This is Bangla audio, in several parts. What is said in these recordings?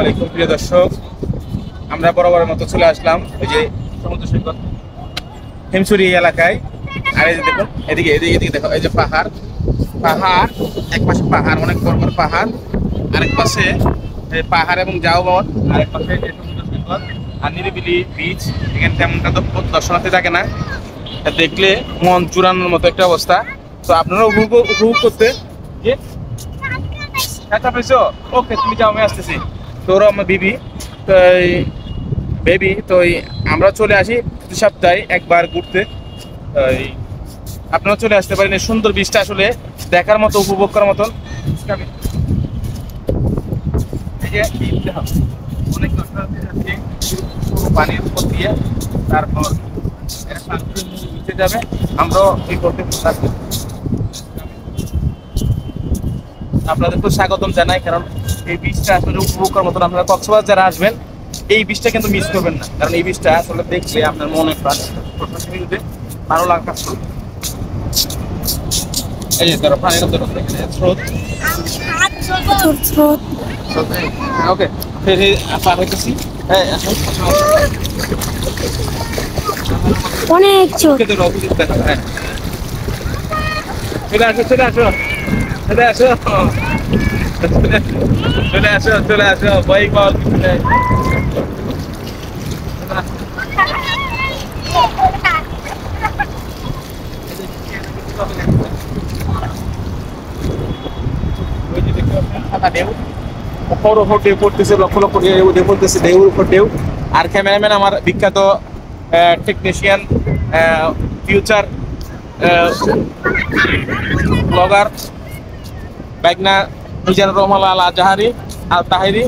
আলাইকুম প্রিয় দর্শক, আমরা বরাবরের মতো চলে আসলাম ওই যে সমুদ্র সৈকত হিমছড়ি এলাকায়। আর এই যে দেখুন, এদিকে এদিকে এদিকে দেখো, এই যে পাহাড় পাহাড়, এক পাশে পাহাড়, অনেক বড় বড় পাহাড়, আরেক পাশে পাহাড় এবং ঝাউবন, আরেক পাশে সমুদ্র সৈকত আর নিরিবিলি বিচ। এখানে তেমনটা তো দর্শনার্থী থাকে না, দেখলে মন চূড়ানোর মতো একটা অবস্থা। তো আপনারা উপভোগ করতে যে ওকে, তুমি যাও, আমি আসতেছি। তো ওরা আমার বিবি, তো বেবি, তো আমরা চলে আসি প্রতি সপ্তাহে একবার ঘুরতে। আপনারা চলে আসতে পারেন। এই সুন্দর বীজটা আসলে দেখার মতো, উপভোগ করার মতন। অনেক পানির উপর দিয়ে, তারপর নিচে যাবে। আমরাও এই করতে আপনাদের তো স্বাগতম জানাই, কারণ এই বীজটা আসলে উপভোগ করার মতন। আপনারা কক্সবাজার যারা আসবেন এই বীজটা কিন্তু মিস করবেন না, কারণ এই বীজটা আসলে দেখলে আপনার মনে প্রাণ ভালো লাগা কাজ করবে। এই যে ধরো পানির স্রোত, ওকে পার হইতেছি। অনেক চোখ। চলে আসো, চলে আসো, চলে আসো, চলে আসো, চলে আসো, বই বল। ঢেউ পড়তেছে, লক্ষ লক্ষ ঢেউ পড়তেছে, ঢেউর উপর ঢেউ। আর ক্যামেরাম্যান আমার বিখ্যাত টেকনিশিয়ান, ফিউচার ব্লগার বাইকনা মিজানুর রহমান আল আজহারি আল তাহিরি।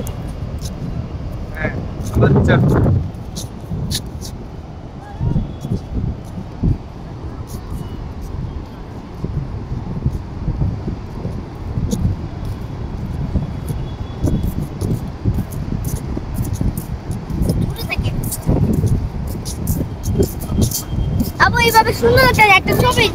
আবু এইভাবে সুন্দর একটা ছবি